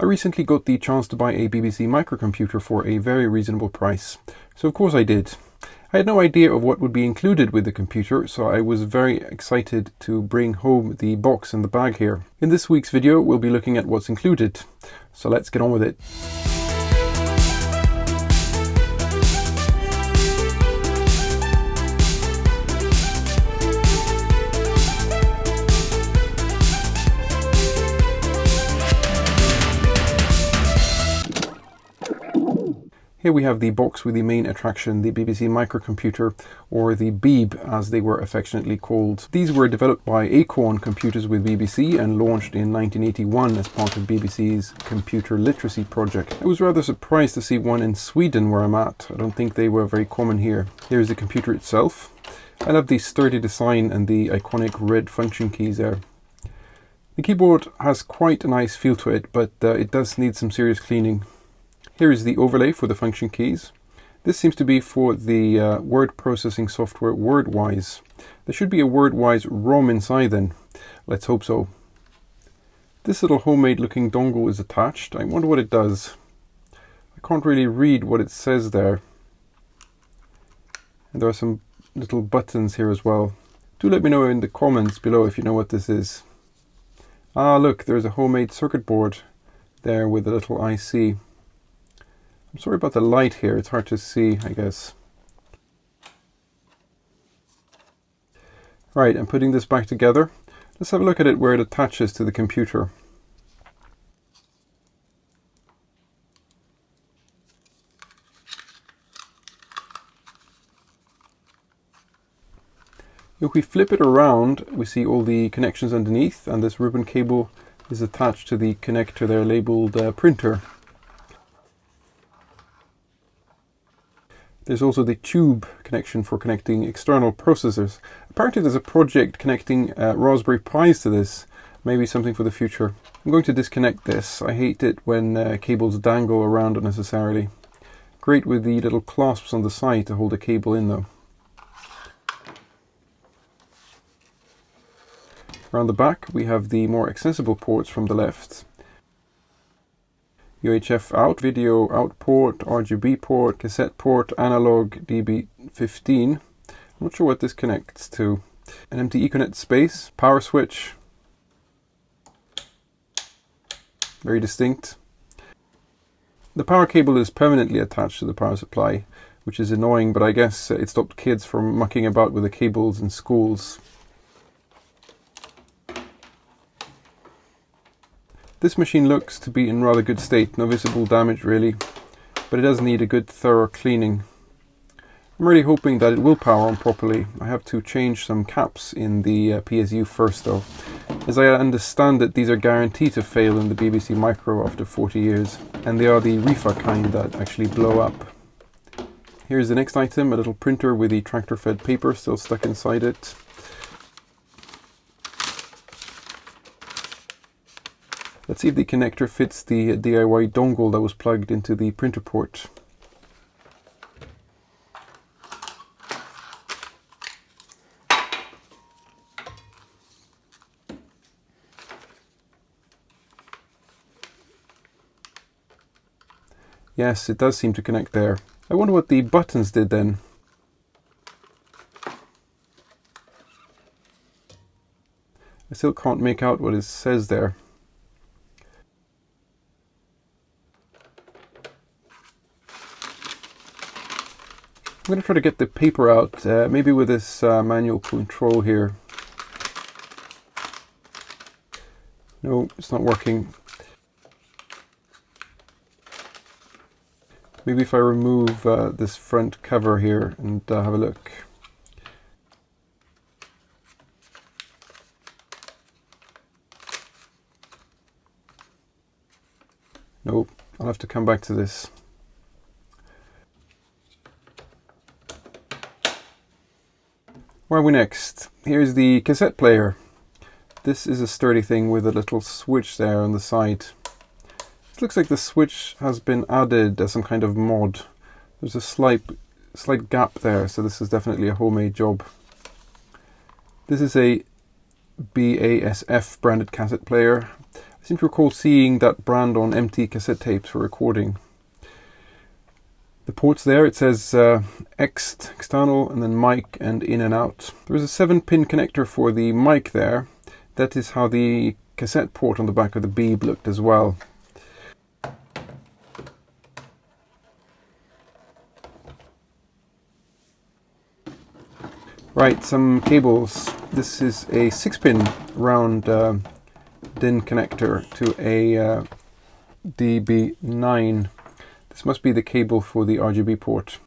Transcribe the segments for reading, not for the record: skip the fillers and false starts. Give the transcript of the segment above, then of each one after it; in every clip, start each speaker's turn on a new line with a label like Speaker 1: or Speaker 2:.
Speaker 1: recently got the chance to buy a BBC Microcomputer for a very reasonable price, so of course I did. I had no idea of what would be included with the computer, so I was very excited to bring home the box and the bag here. In this week's video we'll be looking at what's included, so let's get on with it. Here we have the box with the main attraction, the BBC Microcomputer, or the Beeb as they were affectionately called. These were developed by Acorn Computers with BBC and launched in 1981 as part of BBC's computer literacy project. I was rather surprised to see one in Sweden where I'm at. I don't think they were very common here. Here's the computer itself. I love the sturdy design and the iconic red function keys there. The keyboard has quite a nice feel to it, but it does need some serious cleaning. Here is the overlay for the function keys. This seems to be for the word processing software WordWise. There should be a WordWise ROM inside then. Let's hope so. This little homemade looking dongle is attached. I wonder what it does. I can't really read what it says there. And there are some little buttons here as well. Do let me know in the comments below if you know what this is. Ah, look, there's a homemade circuit board there with a little IC. I'm sorry about the light here, it's hard to see, I guess. Right, I'm putting this back together. Let's have a look at it where it attaches to the computer. If we flip it around, we see all the connections underneath, and this ribbon cable is attached to the connector there labeled printer. There's also the tube connection for connecting external processors. Apparently there's a project connecting Raspberry Pis to this, maybe something for the future. I'm going to disconnect this. I hate it when cables dangle around unnecessarily. Great with the little clasps on the side to hold the cable in though. Around the back we have the more accessible ports from the left. UHF out, video out port, RGB port, cassette port, analog DB15. I'm not sure what this connects to. An empty Ethernet space, power switch. Very distinct. The power cable is permanently attached to the power supply, which is annoying, but I guess it stopped kids from mucking about with the cables in schools. This machine looks to be in rather good state, no visible damage really, but it does need a good thorough cleaning. I'm really hoping that it will power on properly. I have to change some caps in the PSU first though, as I understand that these are guaranteed to fail in the BBC Micro after 40 years, and they are the Rifa kind that actually blow up. Here's the next item, a little printer with the tractor-fed paper still stuck inside it. Let's see if the connector fits the DIY dongle that was plugged into the printer port. Yes, it does seem to connect there. I wonder what the buttons did then. I still can't make out what it says there. I'm going to try to get the paper out, maybe with this manual control here. No, it's not working. Maybe if I remove this front cover here and have a look. Nope, I'll have to come back to this. Where are we next? Here's the cassette player. This is a sturdy thing with a little switch there on the side. It looks like the switch has been added as some kind of mod. There's a slight gap there, so this is definitely a homemade job. This is a BASF branded cassette player. I seem to recall seeing that brand on empty cassette tapes for recording. The ports there, it says ext, external, and then mic and in and out. There is a 7-pin connector for the mic there. That is how the cassette port on the back of the Beeb looked as well. Right, some cables. This is a 6-pin round DIN connector to a DB9. This must be the cable for the RGB port.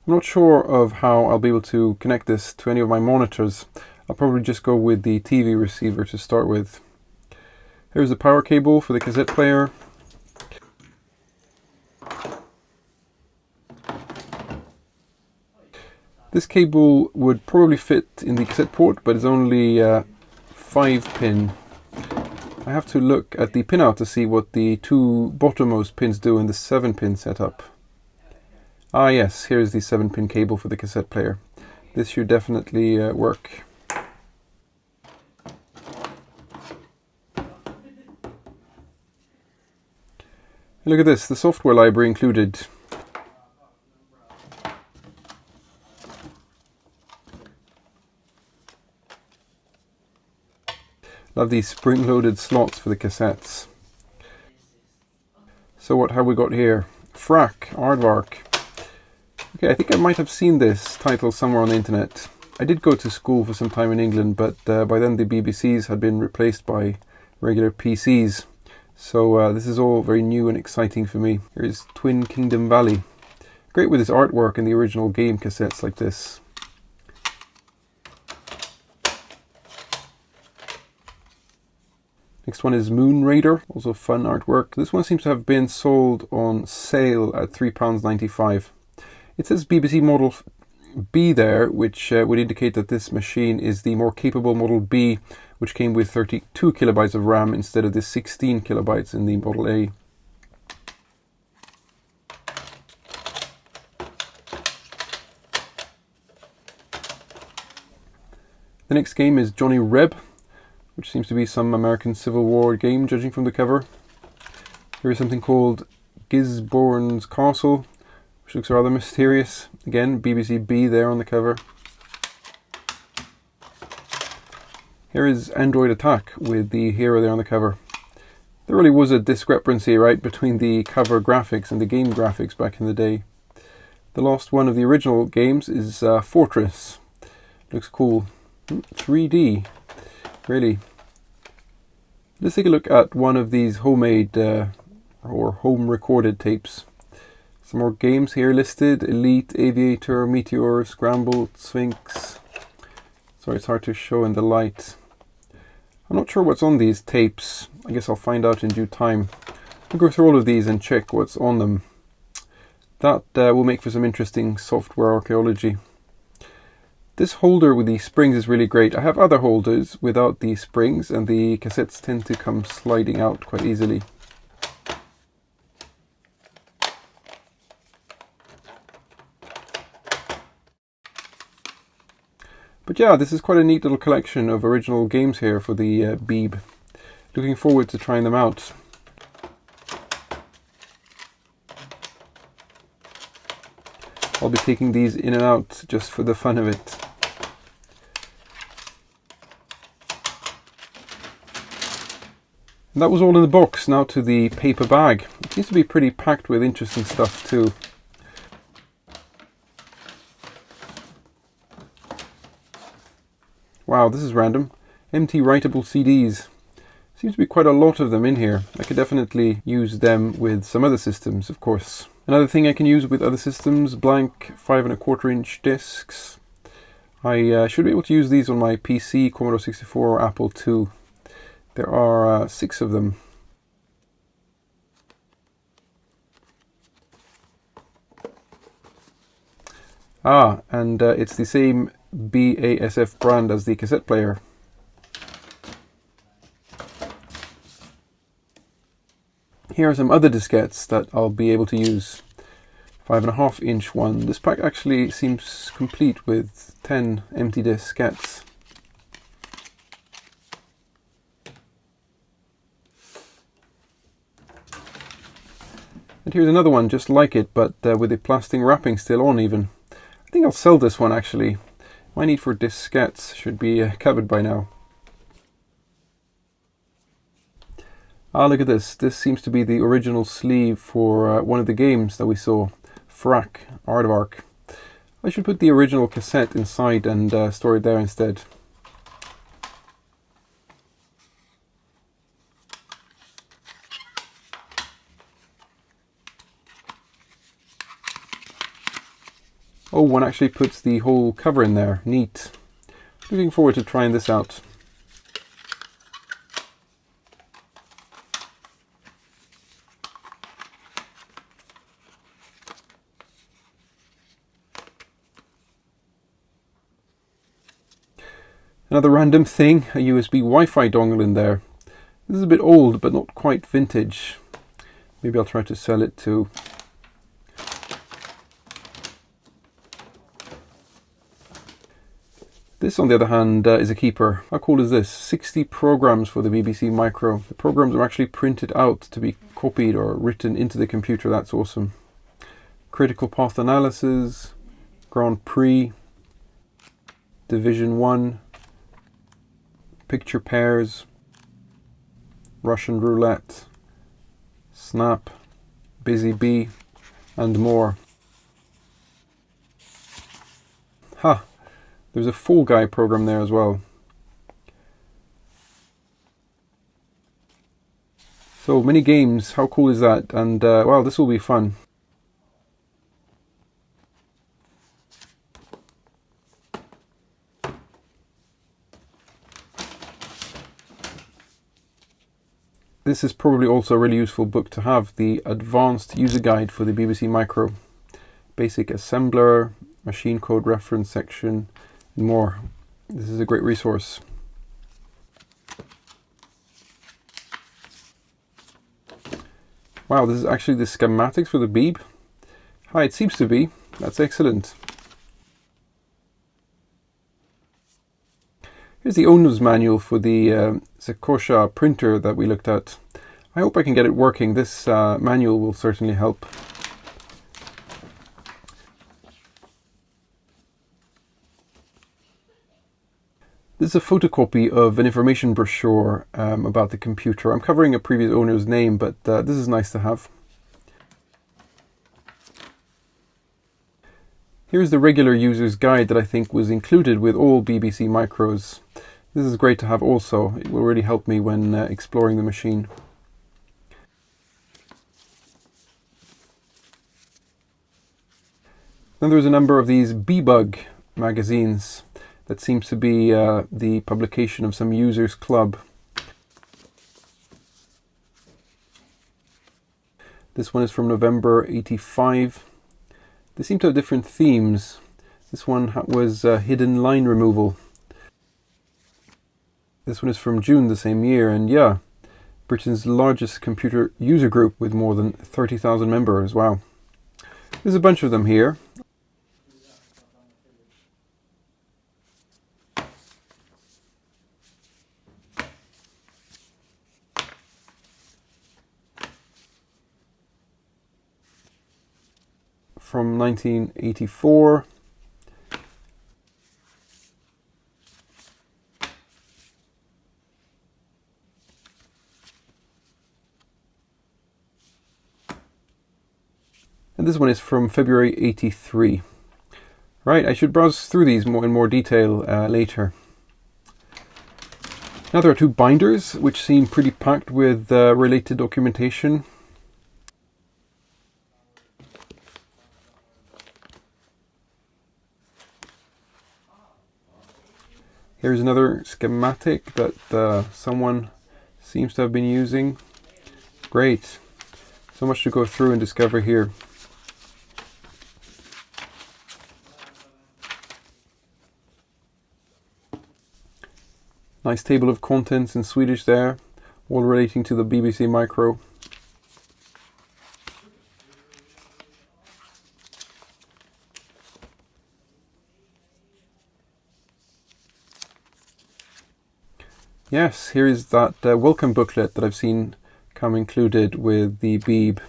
Speaker 1: I'm not sure of how I'll be able to connect this to any of my monitors. I'll probably just go with the TV receiver to start with. Here's the power cable for the cassette player. This cable would probably fit in the cassette port, but it's only 5-pin. I have to look at the pinout to see what the 2 bottommost pins do in the 7-pin setup. Ah yes, here's the 7-pin cable for the cassette player. This should definitely work. Look at this, the software library included. Love these spring-loaded slots for the cassettes. So what have we got here? Frack, Aardvark. Okay, I think I might have seen this title somewhere on the internet. I did go to school for some time in England, but by then the BBCs had been replaced by regular PCs. So this is all very new and exciting for me. Here's Twin Kingdom Valley. Great with this artwork and the original game cassettes like this. Next one is Moon Raider, also fun artwork. This one seems to have been sold on sale at £3.95. It says BBC Model B there, which would indicate that this machine is the more capable Model B, which came with 32 kilobytes of RAM instead of the 16 kilobytes in the Model A. The next game is Johnny Reb, which seems to be some American Civil War game, judging from the cover. Here is something called Gisborne's Castle, which looks rather mysterious. Again, BBC B there on the cover. Here is Android Attack with the hero there on the cover. There really was a discrepancy, right, between the cover graphics and the game graphics back in the day. The last one of the original games is Fortress. Looks cool. 3D. Really. Let's take a look at one of these homemade or home recorded tapes. Some more games here listed: Elite, Aviator, Meteor, Scramble, Sphinx. Sorry, it's hard to show in the light. I'm not sure what's on these tapes. I guess I'll find out in due time. I'll go through all of these and check what's on them. That will make for some interesting software archaeology. This holder with the springs is really great. I have other holders without the springs, and the cassettes tend to come sliding out quite easily. But yeah, this is quite a neat little collection of original games here for the Beeb. Looking forward to trying them out. I'll be taking these in and out just for the fun of it. And that was all in the box. Now to the paper bag. It seems to be pretty packed with interesting stuff too. Wow, this is random. Empty writable CDs. Seems to be quite a lot of them in here. I could definitely use them with some other systems, of course. Another thing I can use with other systems, blank 5 1/4 inch discs. I should be able to use these on my PC, Commodore 64 or Apple II. There are 6 of them. Ah, and it's the same BASF brand as the cassette player. Here are some other diskettes that I'll be able to use. 5 1/2 inch one. This pack actually seems complete with 10 empty diskettes. And here's another one just like it, but with the plastic wrapping still on even. I think I'll sell this one actually. My need for diskettes should be covered by now. Ah, look at this. This seems to be the original sleeve for one of the games that we saw. Frack, Aardvark. I should put the original cassette inside and store it there instead. Oh, one actually puts the whole cover in there. Neat. Looking forward to trying this out. Another random thing, a USB Wi-Fi dongle in there. This is a bit old, but not quite vintage. Maybe I'll try to sell it too. This, on the other hand, is a keeper. How cool is this? 60 programs for the BBC Micro. The programs are actually printed out to be copied or written into the computer. That's awesome. Critical path analysis, Grand Prix, Division 1, picture pairs, Russian roulette, Snap, Busy Bee, and more. Ha! There's a Fall Guy program there as well. So many games, how cool is that? And well, this will be fun. This is probably also a really useful book to have, the Advanced User Guide for the BBC Micro. Basic assembler, machine code reference section, and more. This is a great resource. Wow, this is actually the schematics for the Beeb. Hi, it seems to be. That's excellent. Here's the owner's manual for the Sekosha printer that we looked at. I hope I can get it working. This manual will certainly help. This is a photocopy of an information brochure about the computer. I'm covering a previous owner's name, but this is nice to have. Here's the regular user's guide that I think was included with all BBC Micros. This is great to have also. It will really help me when exploring the machine. Then there's a number of these Bebug magazines. That seems to be the publication of some users club. This one is from November '85. They seem to have different themes. This one was hidden line removal. This one is from June the same year, and yeah, Britain's largest computer user group with more than 30,000 members. Wow. There's a bunch of them here. From 1984. And this one is from February '83. Right, I should browse through these in more detail later. Now there are two binders which seem pretty packed with related documentation. Here's another schematic that someone seems to have been using. Great. So much to go through and discover here. Nice table of contents in Swedish there, all relating to the BBC Micro. Yes, here is that welcome booklet that I've seen come included with the Beeb.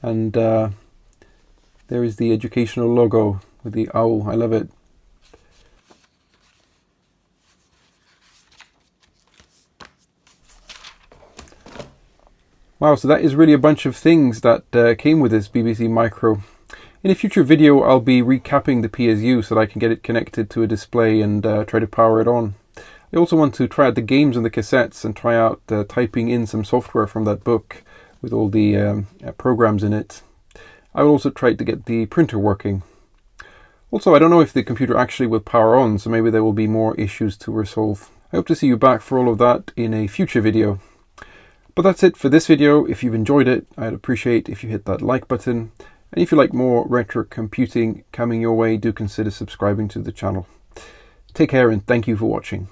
Speaker 1: And there is the educational logo with the owl. I love it. Wow, so that is really a bunch of things that came with this BBC Micro. In a future video, I'll be recapping the PSU so that I can get it connected to a display and try to power it on. I also want to try out the games on the cassettes and try out typing in some software from that book with all the programs in it. I will also try to get the printer working. Also, I don't know if the computer actually will power on, so maybe there will be more issues to resolve. I hope to see you back for all of that in a future video. But that's it for this video. If you've enjoyed it, I'd appreciate if you hit that like button. And if you like more retro computing coming your way, do consider subscribing to the channel. Take care and thank you for watching.